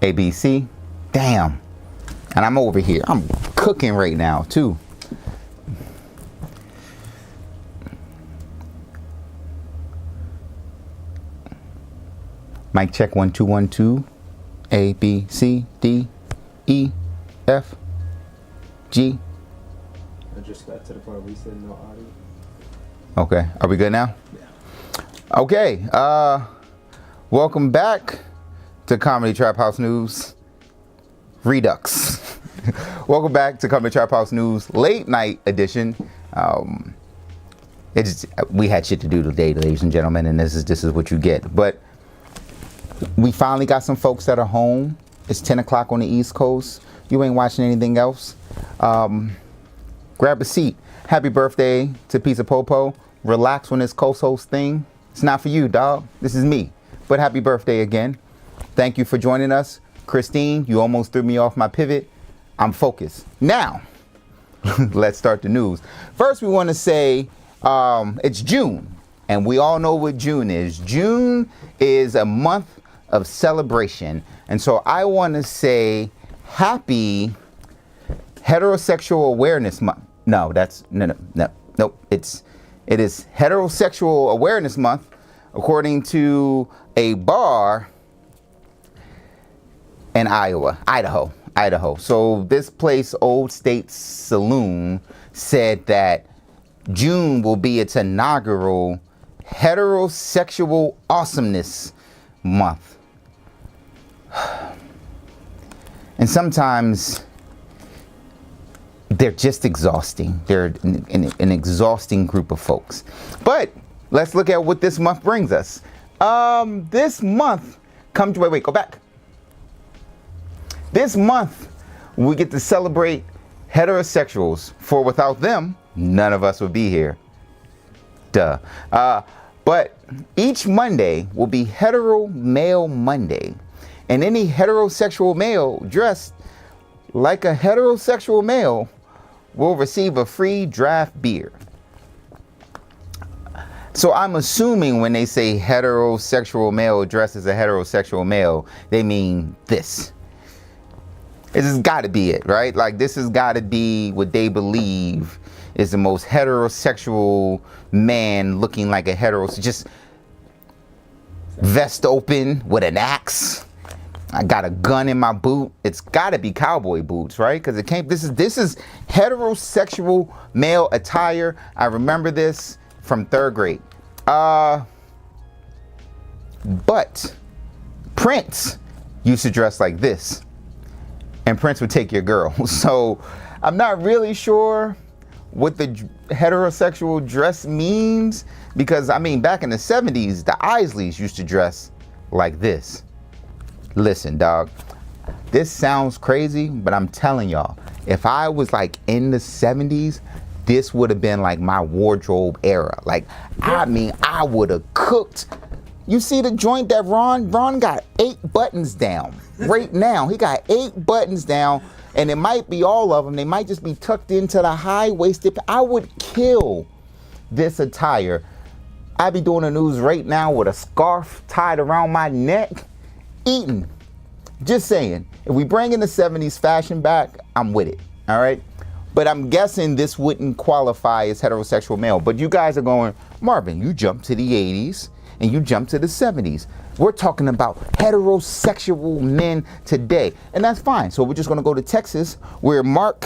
ABC. Damn. And I'm over here. I'm cooking right now, too. Mic check 1 2 1 2. A, B, C, D, E, F, G. I just got to the part where we said no audio. Okay. Are we good now? Yeah. Okay. Welcome back to Comedy Trap House News Redux. Welcome back to Comedy Trap House News late night edition. We had shit to do today, ladies and gentlemen, and this is what you get. But we finally got some folks that are home. It's 10 o'clock on the East Coast. You ain't watching anything else. Grab a seat. Happy birthday to Pizza Popo. Relax on this co-host thing. It's not for you, dog. This is me. But happy birthday again. Thank you for joining us. Christine, you almost threw me off my pivot. I'm focused. Now, let's start the news. First, we want to say it's June. And we all know what June is. June is a month of celebration. And so I want to say happy Heterosexual Awareness Month. No, that's no. It is Heterosexual Awareness Month, according to a bar in Idaho. So this place, Old State Saloon, said that June will be its inaugural Heterosexual Awesomeness Month. And sometimes they're just exhausting. They're an exhausting group of folks. But let's look at what this month brings us. This month comes to wait, go back. This month we get to celebrate heterosexuals, for without them, none of us would be here. Duh. But each Monday will be Hetero Male Monday. And any heterosexual male dressed like a heterosexual male will receive a free draft beer. So I'm assuming when they say heterosexual male dressed as a heterosexual male, they mean this. This has got to be it, right? Like, this has got to be what they believe is the most heterosexual man looking like a just vest open with an axe. I got a gun in my boot. It's got to be cowboy boots, right? Because it can't. This is heterosexual male attire. I remember this from 3rd grade. But Prince used to dress like this, and Prince would take your girl. So I'm not really sure what the heterosexual dress means, because I mean, back in the 70s, the Isleys used to dress like this. Listen, dog, this sounds crazy, but I'm telling y'all, if I was like in the 70s, this would have been like my wardrobe era. Like, I mean, I would have cooked. You see the joint that Ron got 8 buttons down right now. He got 8 buttons down, and it might be all of them. They might just be tucked into the high-waisted. I would kill this attire. I'd be doing the news right now with a scarf tied around my neck, eating. Just saying, if we bring in the 70s fashion back, I'm with it, all right? But I'm guessing this wouldn't qualify as heterosexual male. But you guys are going, Marvin, you jumped to the 80s and you jumped to the 70s. We're talking about heterosexual men today, and that's fine. So we're just gonna go to Texas, where Mark,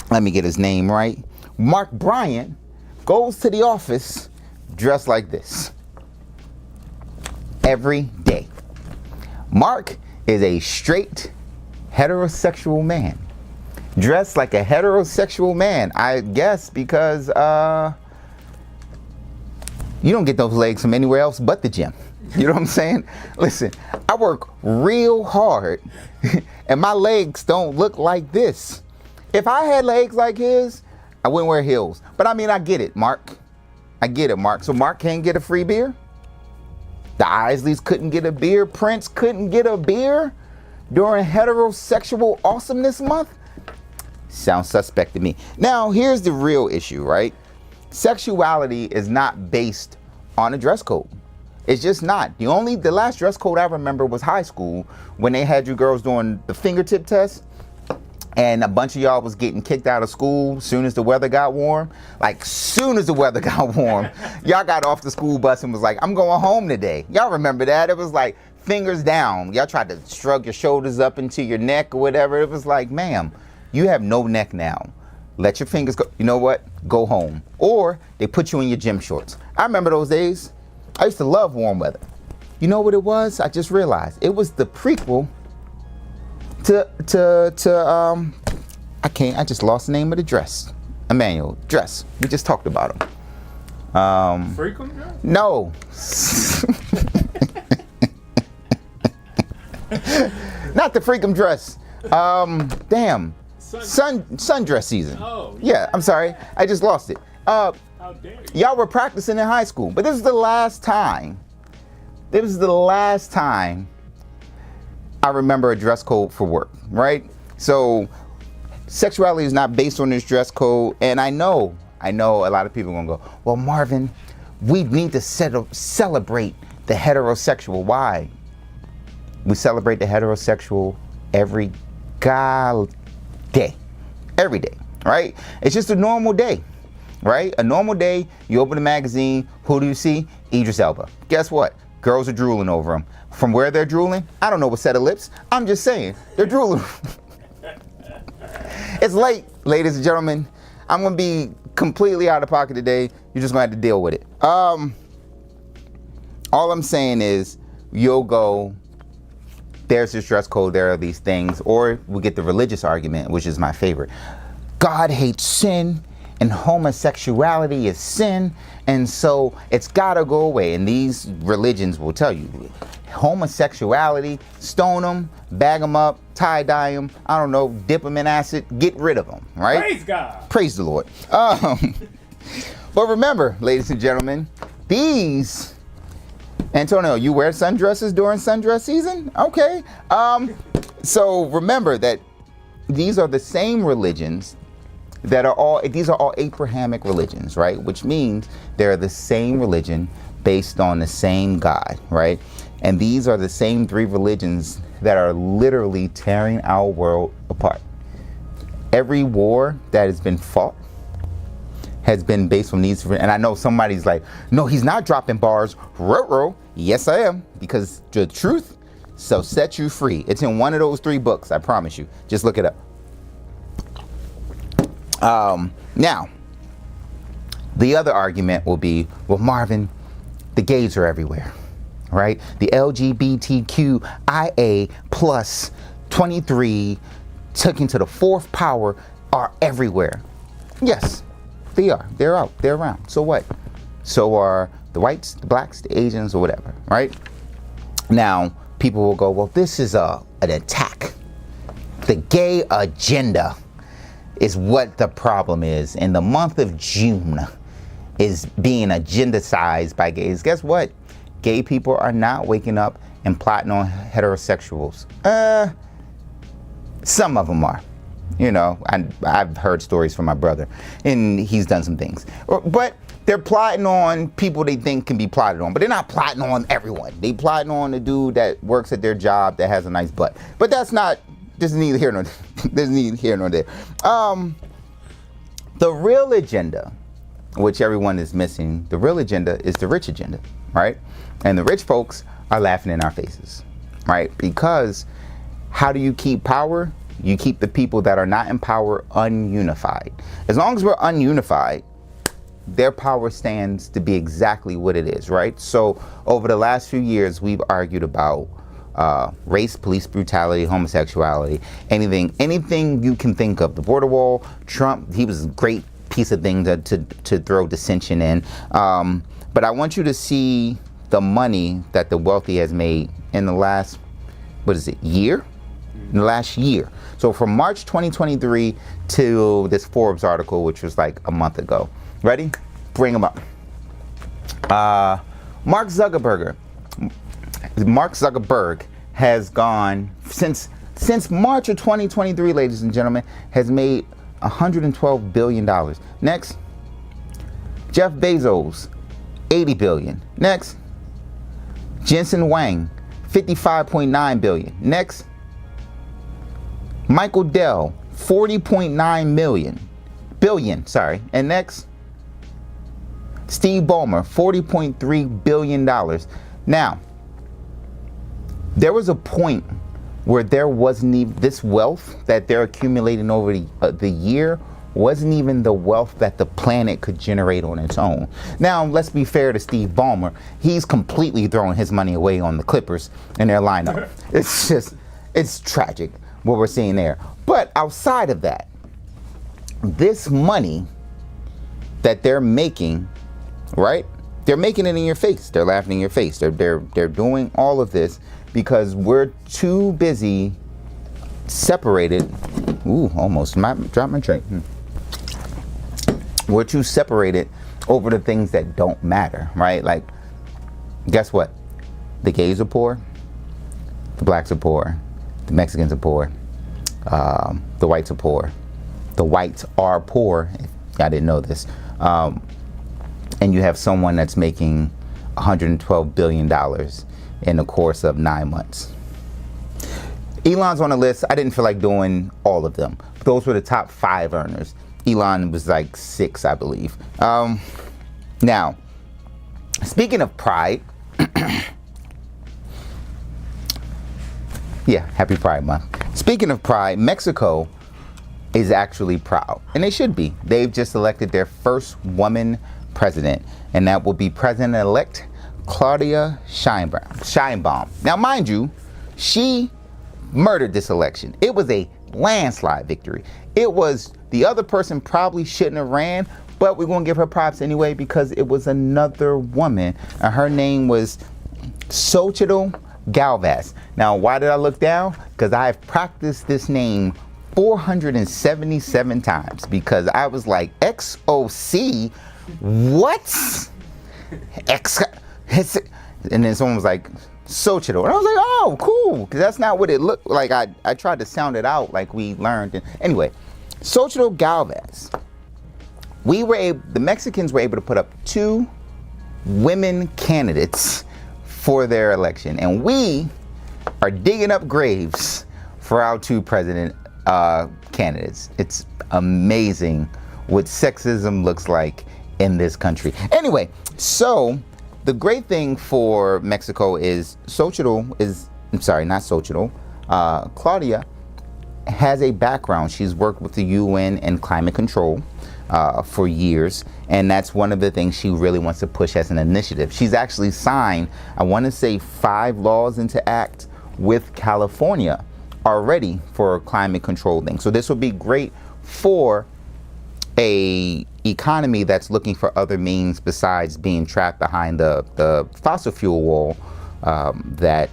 let me get his name right, Mark Bryant goes to the office dressed like this every day. Mark is a straight heterosexual man, dressed like a heterosexual man, I guess, because you don't get those legs from anywhere else but the gym. You know what I'm saying? Listen, I work real hard and my legs don't look like this. If I had legs like his, I wouldn't wear heels. But I mean, I get it, Mark. I get it, Mark. So Mark can't get a free beer? The Isleys couldn't get a beer? Prince couldn't get a beer during Heterosexual Awesomeness Month? Sounds suspect to me. Now, here's the real issue, right? Sexuality is not based on a dress code. It's just not. The last dress code I remember was high school when they had you girls doing the fingertip test. And a bunch of y'all was getting kicked out of school as soon as the weather got warm. Like, soon as the weather got warm, y'all got off the school bus and was like, I'm going home today. Y'all remember that? It was like fingers down. Y'all tried to shrug your shoulders up into your neck or whatever. It was like, ma'am, you have no neck now. Let your fingers go. You know what? Go home. Or they put you in your gym shorts. I remember those days. I used to love warm weather. You know what it was? I just realized. It was the prequel I just lost the name of the dress. Emmanuel, dress. We just talked about him. Freakum dress? No. Not the Freakum dress. Damn. Sundress season. Oh. Yeah, I'm sorry. I just lost it. How dare you? Y'all were practicing in high school, but this is the last time. This was the last time I remember a dress code for work, right? So sexuality is not based on this dress code. And I know a lot of people are gonna go, well, Marvin, we need to celebrate the heterosexual. Why? We celebrate the heterosexual every day, every day, right? It's just a normal day, right? A normal day, you open a magazine, who do you see? Idris Elba. Guess what? Girls are drooling over him. From where they're drooling, I don't know what set of lips. I'm just saying, they're drooling. It's late, ladies and gentlemen. I'm gonna be completely out of pocket today. You're just gonna have to deal with it. All I'm saying is, you'll go, there's this dress code, there are these things, or we get the religious argument, which is my favorite. God hates sin, and homosexuality is sin, and so it's gotta go away. And these religions will tell you, homosexuality, stone them, bag them up, tie-dye them, I don't know, dip them in acid, get rid of them, right? Praise God. Praise the Lord. But remember, ladies and gentlemen, these, Antonio, you wear sundresses during sundress season? Okay. So remember that these are the same religions these are all Abrahamic religions, right? Which means they're the same religion based on the same God, right? And these are the same three religions that are literally tearing our world apart. Every war that has been fought has been based on these, and I know somebody's like, no, he's not dropping bars. Ruh-roh. Yes, I am, because the truth shall set you free. It's in one of those three books, I promise you. Just look it up. Now, the other argument will be, well, Marvin, the gays are everywhere, right? The LGBTQIA plus 23 taken to the fourth power are everywhere. Yes, they are. They're out. They're around. So what? So are the whites, the blacks, the Asians, or whatever, right? Now, people will go, well, this is an attack. The gay agenda is what the problem is. And the month of June is being agendized by gays. Guess what? Gay people are not waking up and plotting on heterosexuals. Some of them are. You know, I've heard stories from my brother, and he's done some things. But they're plotting on people they think can be plotted on. But they're not plotting on everyone. They plotting on the dude that works at their job that has a nice butt. But that's not, this is neither here nor there. The real agenda, which everyone is missing, the real agenda is the rich agenda, right? And the rich folks are laughing in our faces, right? Because how do you keep power? You keep the people that are not in power ununified. As long as we're ununified, their power stands to be exactly what it is, right? So over the last few years, we've argued about race, police brutality, homosexuality, anything you can think of. The border wall, Trump, he was a great piece of thing to throw dissension in. But I want you to see the money that the wealthy has made in the last, year? In the last year. So from March 2023 to this Forbes article, which was like a month ago. Ready? Bring them up. Mark Zuckerberg has gone, since March of 2023, ladies and gentlemen, has made $112 billion. Next, Jeff Bezos, $80 billion. Next, Jensen Wang, 55.9 billion. Next, Michael Dell, 40.9 billion. And next, Steve Ballmer, $40.3 billion. Now, there was a point where there wasn't even this wealth that they're accumulating over the year wasn't even the wealth that the planet could generate on its own. Now, let's be fair to Steve Ballmer. He's completely throwing his money away on the Clippers and their lineup. It's tragic what we're seeing there. But outside of that, this money that they're making, right? They're making it in your face. They're laughing in your face. They're doing all of this because we're too busy separated. Ooh, almost dropped my tray. We're too separated over the things that don't matter, right? Like, guess what? The gays are poor. The blacks are poor. The Mexicans are poor. The whites are poor. The whites are poor. I didn't know this. And you have someone that's making $112 billion in the course of 9 months. Elon's on the list. I didn't feel like doing all of them. Those were the top 5 earners. Elon was like 6, I believe. Now, speaking of pride, yeah, happy Pride Month. Speaking of pride, Mexico is actually proud, and they should be. They've just elected their first woman president, and that will be President-elect Claudia Sheinbaum. Now, mind you, she murdered this election. It was a landslide victory. It was, the other person probably shouldn't have ran, but we're going to give her props anyway because it was another woman, and her name was Xochitl Galvez. Now, why did I look down? Because I've practiced this name 477 times because I was like, XOC? What? And then someone was like, Xochitl. And I was like, oh, cool. Because that's not what it looked like. I tried to sound it out like we learned. And anyway, Xochitl Galvez. The Mexicans were able to put up 2 women candidates for their election. And we are digging up graves for our 2 president candidates. It's amazing what sexism looks like in this country. Anyway, so the great thing for Mexico is Claudia has a background. She's worked with the UN and climate control for years, and that's one of the things she really wants to push as an initiative. She's actually signed, I want to say, 5 laws into act with California already for climate control things. So this would be great for a economy that's looking for other means besides being trapped behind the fossil fuel wall that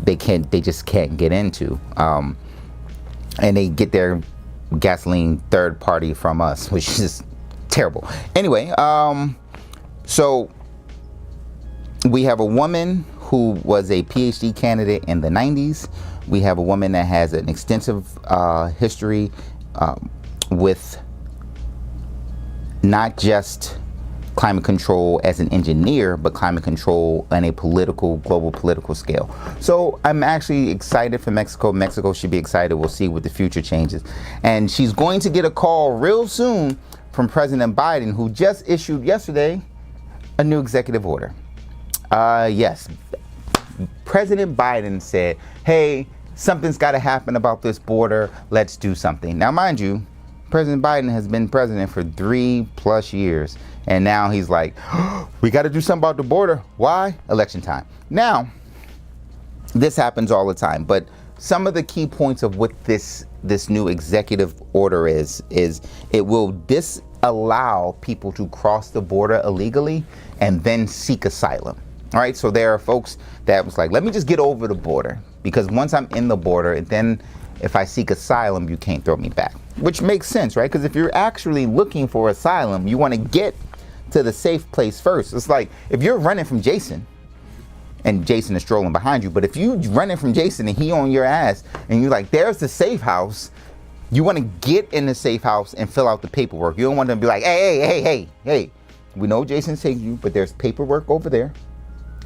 they just can't get into, and they get their gasoline third party from us, which is terrible. Anyway, so we have a woman who was a PhD candidate in the 90s. We have a woman that has an extensive history with not just climate control as an engineer, but climate control on a global political scale. So I'm actually excited for Mexico. Mexico should be excited. We'll see what the future changes. And she's going to get a call real soon from President Biden, who just issued yesterday a new executive order. Yes, President Biden said, hey, something's got to happen about this border. Let's do something. Now, mind you, President Biden has been president for 3+ years. And now he's like, oh, we got to do something about the border. Why? Election time. Now, this happens all the time. But some of the key points of what this new executive order is it will disallow people to cross the border illegally and then seek asylum. All right. So there are folks that was like, let me just get over the border, because once I'm in the border, then if I seek asylum, you can't throw me back, which makes sense, right? Because if you're actually looking for asylum, you want to get to the safe place first. It's like if you're running from Jason and Jason is strolling behind you, but if you running from Jason and he on your ass and you're like, there's the safe house, you want to get in the safe house and fill out the paperwork. You don't want them to be like, hey, we know Jason's taking you, but there's paperwork over there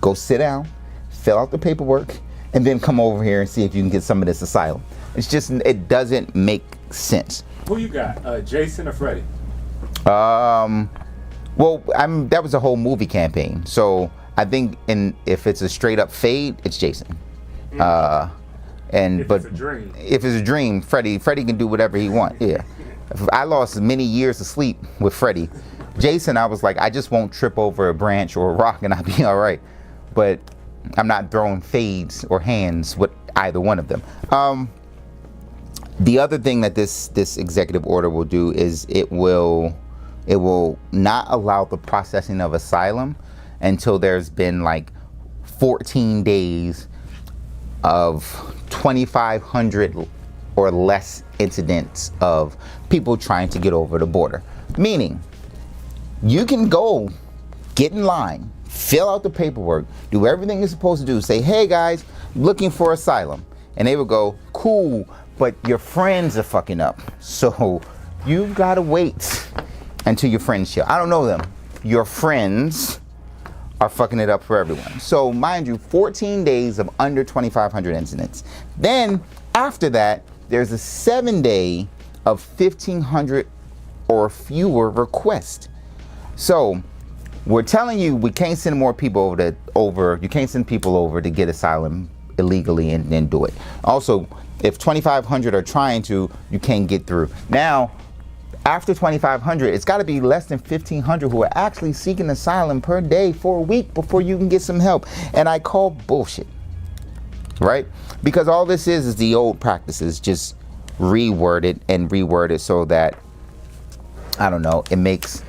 go sit down, fill out the paperwork, and then come over here and see if you can get some of this asylum. It's just, it doesn't make sense. Who you got, Jason or Freddie? Well, that was a whole movie campaign. So I think if it's a straight up fade, it's Jason. If it's a dream, Freddie can do whatever he wants. Yeah. I lost many years of sleep with Freddie. Jason, I was like, I just won't trip over a branch or a rock and I'll be all right. But I'm not throwing fades or hands with either one of them. The other thing that this executive order will do is it will not allow the processing of asylum until there's been like 14 days of 2,500 or less incidents of people trying to get over the border. Meaning, you can go get in line, fill out the paperwork, do everything you're supposed to do, say, hey guys, looking for asylum. And they would go, cool, but your friends are fucking up. So you've got to wait until your friends chill. I don't know them. Your friends are fucking it up for everyone. So mind you, 14 days of under 2,500 incidents. Then after that, there's a 7-day of 1,500 or fewer requests. So we're telling you we can't send more people you can't send people over to get asylum illegally and then do it. Also, if 2,500 are trying to, you can't get through. Now, after 2,500, it's got to be less than 1,500 who are actually seeking asylum per day for a week before you can get some help. And I call bullshit, right? Because all this is the old practices just reworded so that, I don't know, it makes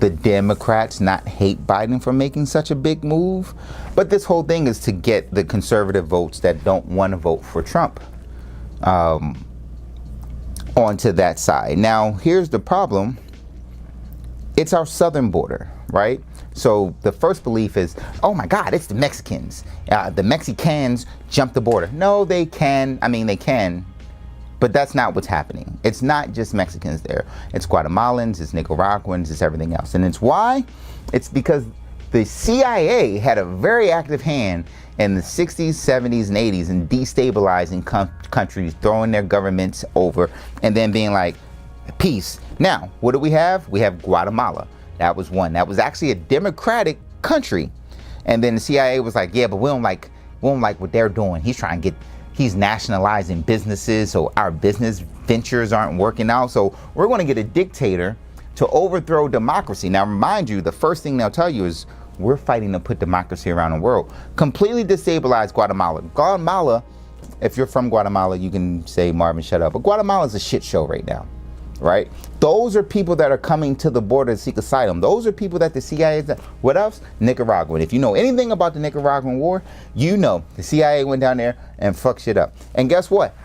the Democrats not hate Biden for making such a big move. But this whole thing is to get the conservative votes that don't want to vote for Trump onto that side. Now, here's the problem. It's our southern border, right? So the first belief is, oh my God, it's the Mexicans. The Mexicans jumped the border. No, they can. I mean, they can. But that's not what's happening. It's not just Mexicans there. It's Guatemalans, it's Nicaraguans, it's everything else. And it's why? It's because the CIA had a very active hand in the 60s, 70s, and 80s in destabilizing countries, throwing their governments over, and then being like, peace. Now, what do we have? We have Guatemala. That was one. That was actually a democratic country. And then the CIA was like, yeah, but we don't like what they're doing. He's nationalizing businesses, so our business ventures aren't working out. So we're going to get a dictator to overthrow democracy. Now, remind you, the first thing they'll tell you is we're fighting to put democracy around the world. Completely destabilize Guatemala. Guatemala, if you're from Guatemala, you can say, Marvin, shut up. But Guatemala is a shit show right now, right? Those are people that are coming to the border to seek asylum. Those are people that the CIA is. What else? Nicaraguan. If you know anything about the Nicaraguan war, you know the CIA went down there and fucked shit up. And guess what?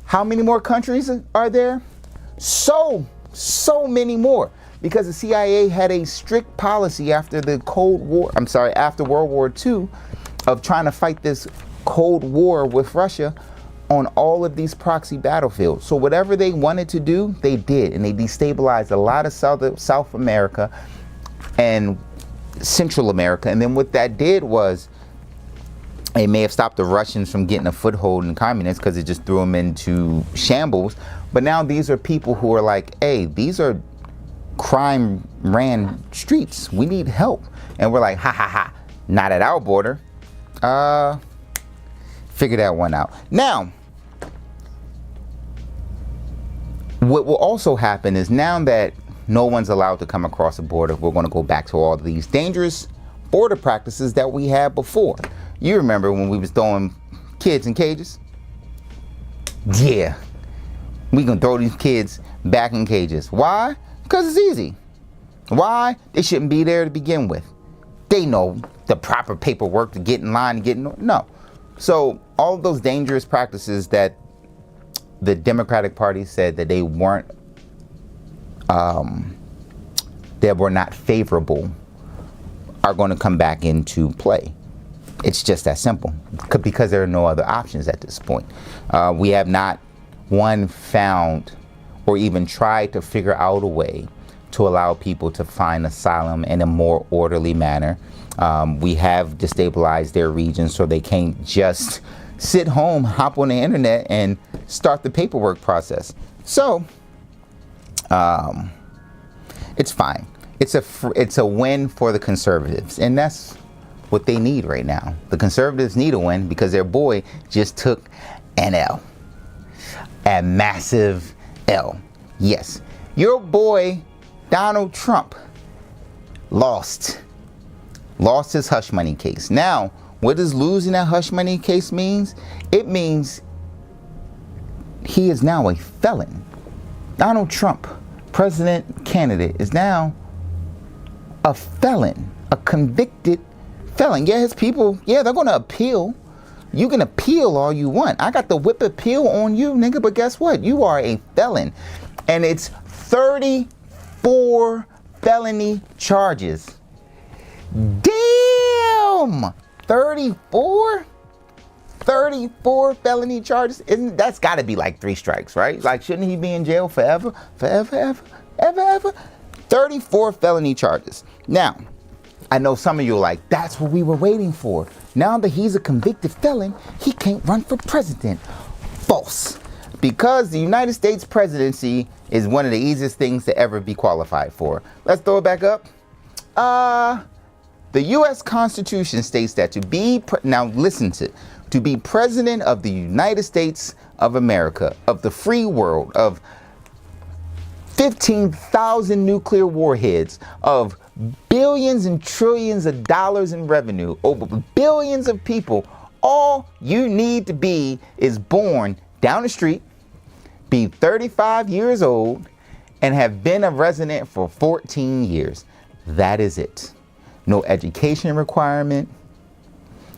How many more countries are there? So many more. Because the CIA had a strict policy after after World War II of trying to fight this Cold War with Russia on all of these proxy battlefields. So whatever they wanted to do, they did. And they destabilized a lot of South America and Central America. And then what that did was it may have stopped the Russians from getting a foothold in communists because it just threw them into shambles. But now these are people who are like, hey, these are crime ran streets. We need help. And we're like, ha ha ha, not at our border. Figure that one out. Now, what will also happen is now that no one's allowed to come across the border, we're going to go back to all of these dangerous border practices that we had before. You remember when we was throwing kids in cages? Yeah. We gonna throw these kids back in cages. Why? Because it's easy. Why? They shouldn't be there to begin with. They know the proper paperwork to get in line and get in. No. So all of those dangerous practices that the Democratic Party said that they weren't, that were not favorable, are going to come back into play. It's just that simple, because there are no other options at this point. We have not found or even tried to figure out a way to allow people to find asylum in a more orderly manner We have destabilized their region, so they can't just sit home, hop on the internet, and start the paperwork process. So it's fine. It's a win for the conservatives, and that's what they need right now. The conservatives need a win because their boy just took an L, a massive L. Yes, your boy Donald Trump lost his hush money case. Now, what does losing that hush money case means? It means he is now a felon. Donald Trump, president candidate, is now a felon, a convicted felon. Yeah, his people, they're going to appeal. You can appeal all you want. I got the whip appeal on you, nigga, but guess what? You are a felon. And it's 34 felony charges. Damn! 34? 34 felony charges? That's got to be like 3 strikes, right? Like, shouldn't he be in jail forever? Forever? 34 felony charges. Now, I know some of you are like, that's what we were waiting for. Now that he's a convicted felon, he can't run for president. False. Because the United States presidency is one of the easiest things to ever be qualified for. Let's throw it back up. The U.S. Constitution states that to be president of the United States of America, of the free world, of 15,000 nuclear warheads, of billions and trillions of dollars in revenue, over billions of people, all you need to be is born down the street, be 35 years old, and have been a resident for 14 years. That is it. No education requirement,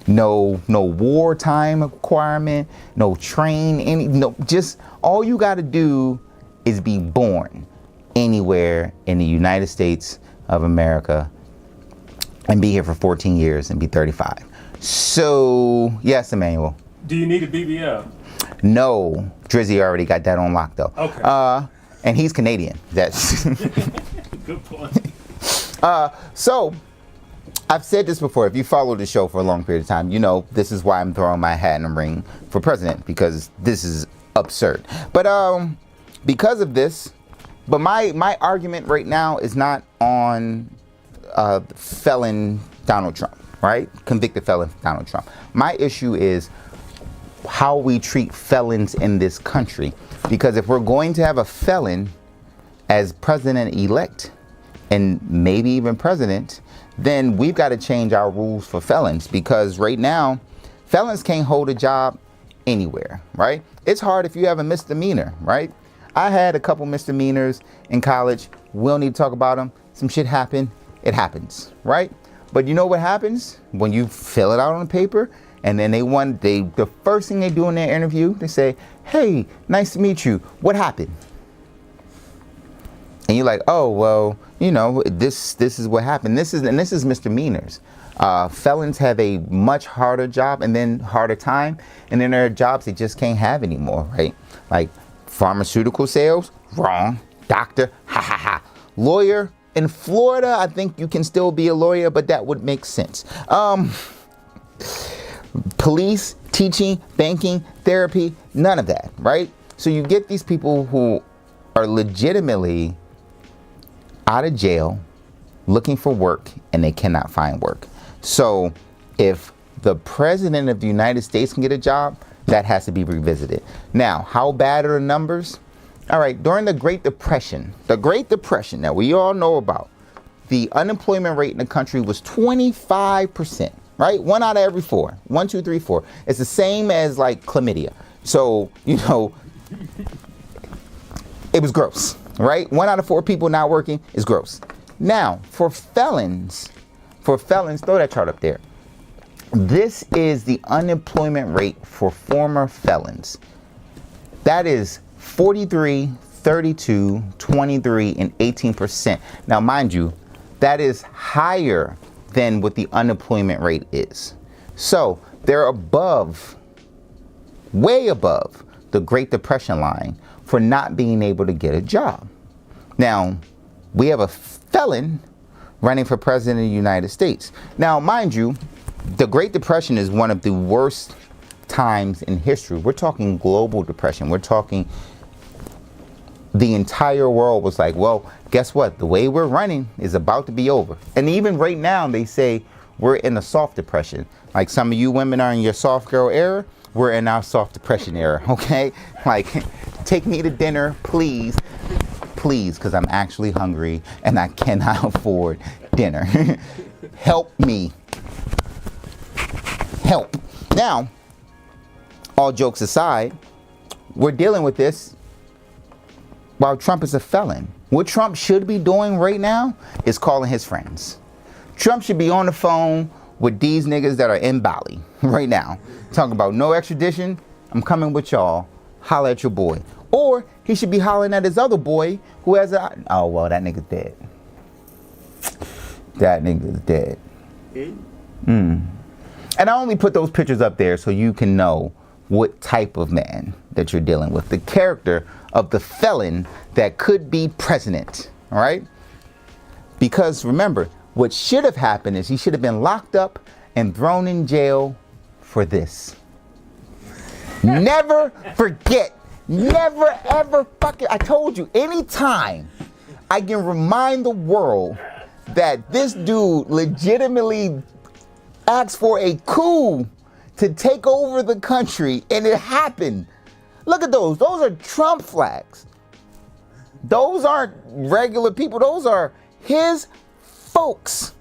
no wartime requirement, no just all you got to do is be born anywhere in the United States of America and be here for 14 years and be 35. So, yes, Emmanuel. Do you need a BBL? No. Drizzy already got that on lock, though. Okay. And he's Canadian. That's Good point. So, I've said this before. If you follow the show for a long period of time, you know this is why I'm throwing my hat in the ring for president, because this is absurd. But because of this, but my argument right now is not on felon Donald Trump, right? Convicted felon Donald Trump. My issue is how we treat felons in this country. Because if we're going to have a felon as president-elect and maybe even president, then we've got to change our rules for felons, because right now felons can't hold a job anywhere, right? It's hard if you have a misdemeanor, right? I had a couple misdemeanors in college. We don't need to talk about them. Some shit happened. It happens, right? But you know what happens when you fill it out on paper, and then the first thing they do in their interview, they say, "Hey, nice to meet you. What happened?" And you're like, "Oh, well, you know, this is what happened." This is misdemeanors. Felons have a much harder job and then harder time, and then there are jobs they just can't have anymore, right? Like pharmaceutical sales, wrong. Doctor, ha ha ha. Lawyer, in Florida, I think you can still be a lawyer, but that would make sense. Police, teaching, banking, therapy, none of that, right? So you get these people who are legitimately out of jail looking for work, and they cannot find work. So if the president of the United States can get a job, that has to be revisited. Now, how bad are the numbers? All right, during the Great Depression that we all know about, the unemployment rate in the country was 25%, right? 1 out of every 4. 1, 2, 3, 4. It's the same as like chlamydia. So, you know, it was gross, right? 1 out of 4 people not working is gross. Now, for felons, throw that chart up there. This is the unemployment rate for former felons. That is 43, 32, 23, and 18%. Now, mind you, that is higher than what the unemployment rate is. So they're above, way above the Great Depression line for not being able to get a job. Now, we have a felon running for president of the United States. Now, mind you, the Great Depression is one of the worst times in history. We're talking global depression. We're talking the entire world was like, well, guess what? The way we're running is about to be over. And even right now, they say we're in a soft depression. Like some of you women are in your soft girl era. We're in our soft depression era, okay? Like, take me to dinner, please. Please, because I'm actually hungry and I cannot afford dinner. Help me. Help. Now, all jokes aside, we're dealing with this while Trump is a felon. What Trump should be doing right now is calling his friends. Trump should be on the phone with these niggas that are in Bali right now, talking about no extradition. I'm coming with y'all. Holla at your boy. Or he should be hollering at his other boy who has a... Oh, well, that nigga's dead. That nigga's dead. And I only put those pictures up there so you can know what type of man that you're dealing with. The character of the felon that could be president. All right? Because remember, what should have happened is he should have been locked up and thrown in jail for this. Never forget. Never ever fucking... I told you, anytime I can remind the world that this dude legitimately asked for a coup to take over the country and it happened. Look at those. Those are Trump flags. Those aren't regular people. Those are his folks.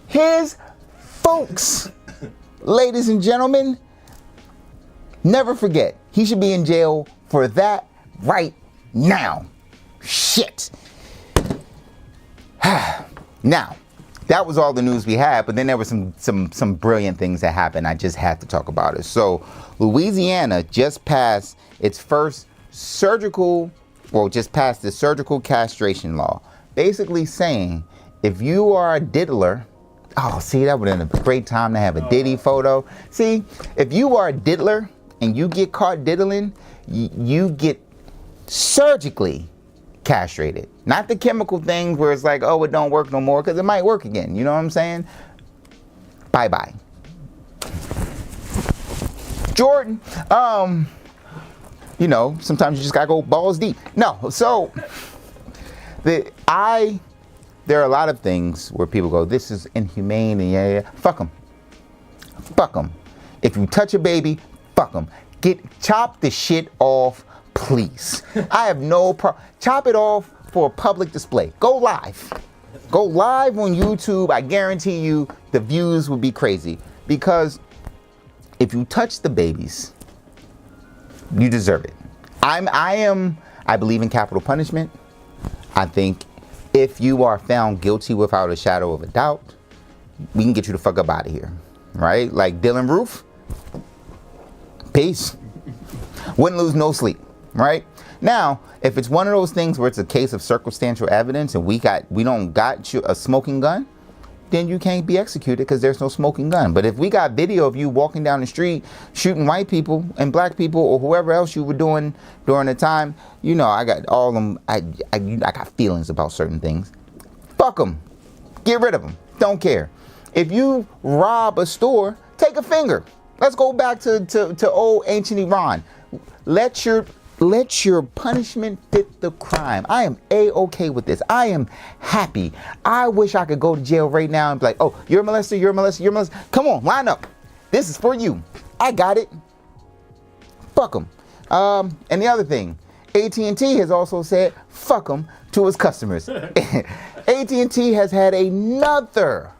His folks. Ladies and gentlemen, never forget. He should be in jail for that right now. Shit. Now, that was all the news we had, but then there were some brilliant things that happened. I just had to talk about it. So, Louisiana just passed its first surgical castration law. Basically saying, if you are a diddler, oh, see, that would have been a great time to have a Diddy photo. See, if you are a diddler and you get caught diddling, you get surgically castrated. Not the chemical things where it's like, oh, it don't work no more, because it might work again. You know what I'm saying? Bye-bye. Jordan, you know, sometimes you just gotta go balls deep. No, so there are a lot of things where people go, this is inhumane, and yeah. Fuck them. Fuck them. If you touch a baby, fuck them. Chop the shit off, please. I have no problem. Chop it off for a public display. Go live. Go live on YouTube. I guarantee you the views would be crazy. Because if you touch the babies, you deserve it. I believe in capital punishment. I think if you are found guilty without a shadow of a doubt, we can get you the fuck up out of here. Right? Like Dylan Roof. Peace. Wouldn't lose no sleep. Right? Now, if it's one of those things where it's a case of circumstantial evidence and we don't got you a smoking gun, then you can't be executed because there's no smoking gun. But if we got video of you walking down the street shooting white people and black people or whoever else you were doing during the time, you know, I got all them. I got feelings about certain things. Fuck them. Get rid of them. Don't care. If you rob a store, take a finger. Let's go back to old ancient Iran. Let your punishment fit the crime. I am A-okay with this. I am happy. I wish I could go to jail right now and be like, oh, you're a molester, you're a molester, you're a molester. Come on, line up. This is for you. I got it. Fuck them. And the other thing, AT&T has also said, fuck them to its customers. AT&T has had another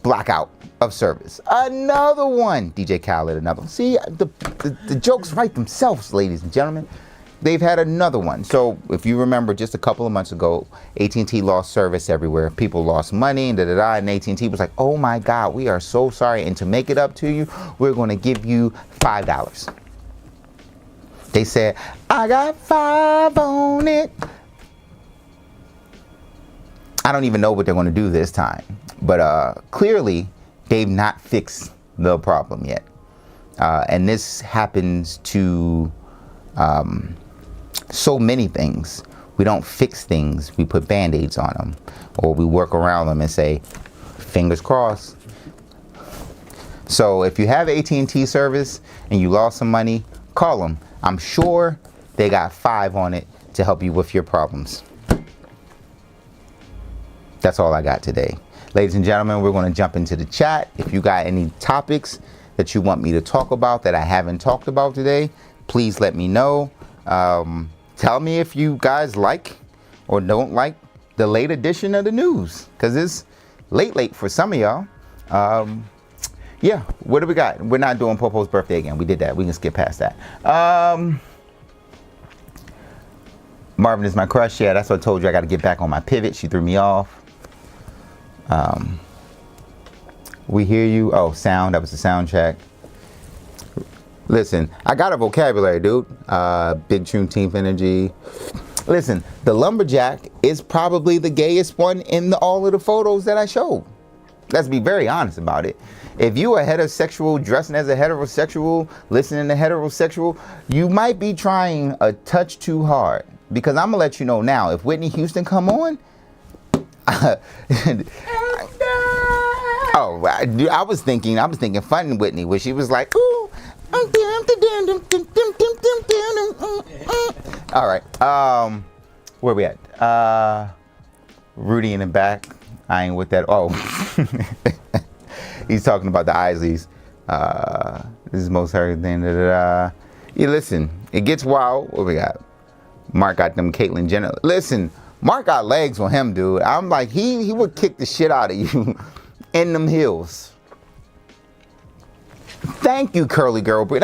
blackout of service. Another one. DJ Khaled, another one. See, the jokes write themselves, ladies and gentlemen. They've had another one. So if you remember just a couple of months ago, AT&T lost service everywhere. People lost money and and AT&T was like, oh my God, we are so sorry. And to make it up to you, we're going to give you $5. They said, I got $5 on it. I don't even know what they're going to do this time. But clearly, they've not fixed the problem yet. And this happens to so many things We don't fix things. We put band-aids on them, or we work around them and say, fingers crossed. So if you have AT&T service and you lost some money, call them. I'm sure they got 5 on it to help you with your problems. That's all I got today. Ladies and gentlemen, we're going to jump into the chat. If you got any topics that you want me to talk about that I haven't talked about today, please let me know. Tell me if you guys like or don't like the late edition of the news, because it's late for some of y'all. Yeah, what do we got? We're not doing Popo's birthday again. We did that. We can skip past that. Marvin is my crush. Yeah, that's what I told you. I got to get back on my pivot. She threw me off. We hear you. Oh, sound. That was the sound check. Listen, I got a vocabulary, dude. Big Juneteenth energy. Listen, the lumberjack is probably the gayest one in all of the photos that I showed. Let's be very honest about it. If you are heterosexual, dressing as a heterosexual, listening to heterosexual, you might be trying a touch too hard. Because I'm gonna let you know now, if Whitney Houston come on, oh, I was thinking Fun Whitney, where she was like, ooh. All right, where we at? Rudy in the back. I ain't with that. Oh, he's talking about the Isleys. This is most heard thing. Yeah, listen, it gets wild. What we got? Mark got them Caitlyn Jenner. Listen, Mark got legs on him, dude. I'm like, he would kick the shit out of you in them heels. Thank you, curly girl. But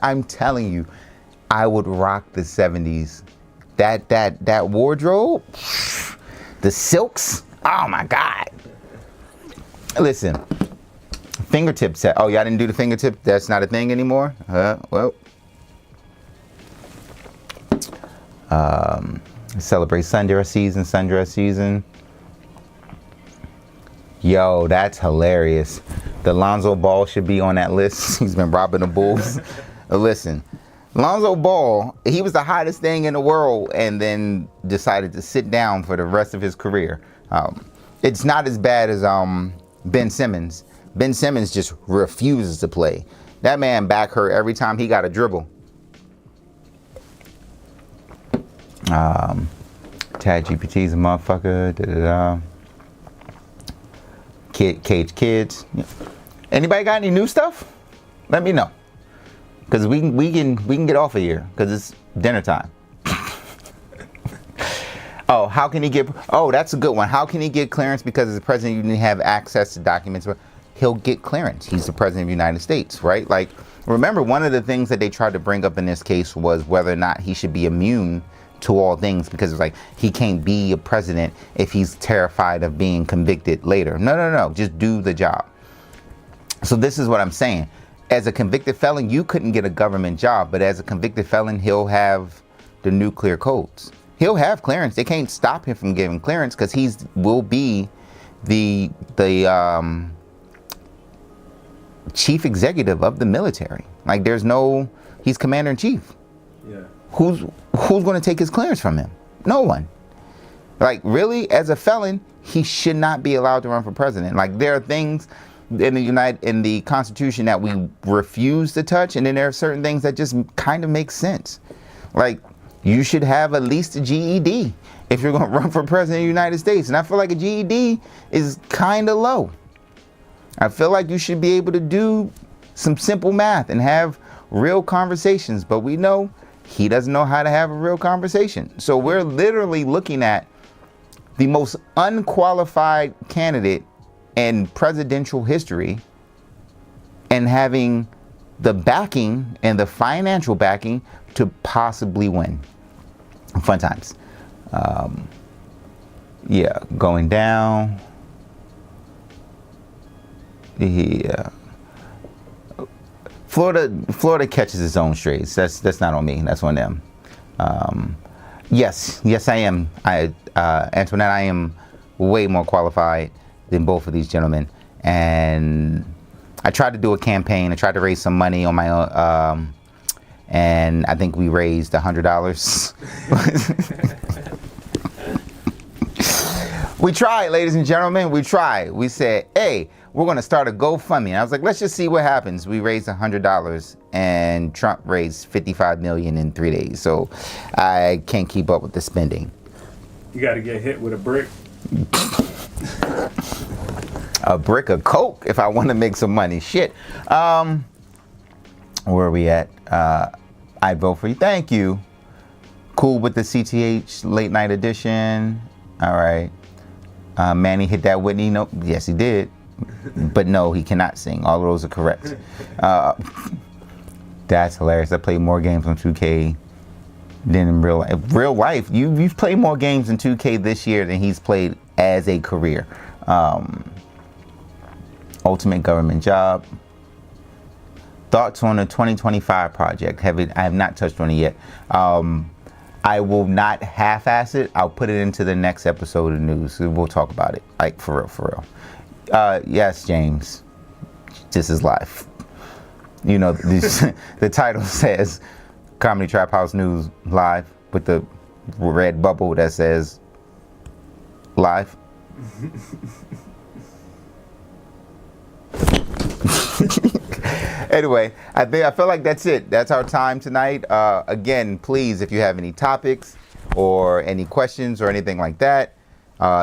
I'm telling you, I would rock the 70s. That wardrobe, the silks. Oh my God. Listen, fingertip set. Oh, y'all didn't do the fingertip? That's not a thing anymore? Well. Celebrate sundress season. Yo, that's hilarious. The Lonzo Ball should be on that list. He's been robbing the Bulls. Listen, Lonzo Ball, he was the hottest thing in the world and then decided to sit down for the rest of his career. It's not as bad as Ben Simmons. Ben Simmons just refuses to play. That man back hurt every time he got a dribble. ChatGPT's a motherfucker. Cage kids. Anybody got any new stuff? Let me know, because we can get off of here because it's dinner time. Oh, how can he get? Oh, that's a good one. How can he get clearance? Because as the president, you didn't have access to documents. He'll get clearance. He's the president of the United States, right? Like, remember, one of the things that they tried to bring up in this case was whether or not he should be immune to all things, because it's like he can't be a president if he's terrified of being convicted later. No, just do the job. So this is what I'm saying. As a convicted felon, you couldn't get a government job, but as a convicted felon, he'll have the nuclear codes. He'll have clearance. They can't stop him from giving clearance because will be the chief executive of the military. Like, he's commander in chief. Yeah. Who's going to take his clearance from him? No one. Like, really, as a felon, he should not be allowed to run for president. Like, there are things in the Constitution that we refuse to touch, and then there are certain things that just kind of make sense. Like, you should have at least a GED if you're going to run for president of the United States. And I feel like a GED is kind of low. I feel like you should be able to do some simple math and have real conversations, but we know he doesn't know how to have a real conversation. So we're literally looking at the most unqualified candidate in presidential history and having the backing and the financial backing to possibly win. Fun times. Yeah, going down. Yeah. Florida catches its own strays. That's not on me. That's on them. Yes, I am. Antoinette, I am way more qualified than both of these gentlemen. And I tried to do a campaign. I tried to raise some money on my own. And I think we raised $100. We tried, ladies and gentlemen. We tried. We said, hey, we're going to start a GoFundMe. And I was like, let's just see what happens. We raised $100 and Trump raised $55 million in 3 days. So I can't keep up with the spending. You got to get hit with a brick. A brick of Coke if I want to make some money. Shit. Where are we at? I vote for you. Thank you. Cool with the CTH late night edition. All right. Manny hit that Whitney note. Yes, he did. But no, he cannot sing. All of those are correct. That's hilarious. I played more games on 2K than in real life. Real life, you've played more games in 2K this year than he's played as a career. Ultimate government job. Thoughts on the 2025 project? I have not touched on it yet. I will not half-ass it. I'll put it into the next episode of news. We'll talk about it, like for real. Yes, James. This is live. You know, the title says Comedy Trap House News Live with the red bubble that says live. Anyway, I feel like that's it. That's our time tonight. Again, please, if you have any topics or any questions or anything like that,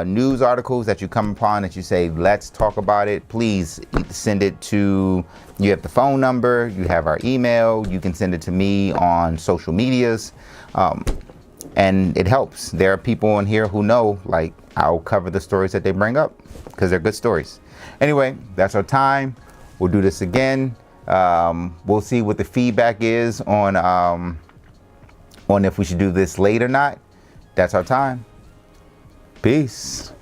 news articles that you come upon that you say, let's talk about it, please send it to, you have the phone number, you have our email, you can send it to me on social medias, and it helps. There are people on here who know, like, I'll cover the stories that they bring up because they're good stories. Anyway, that's our time. We'll do this again. We'll see what the feedback is on if we should do this late or not. That's our time. Peace.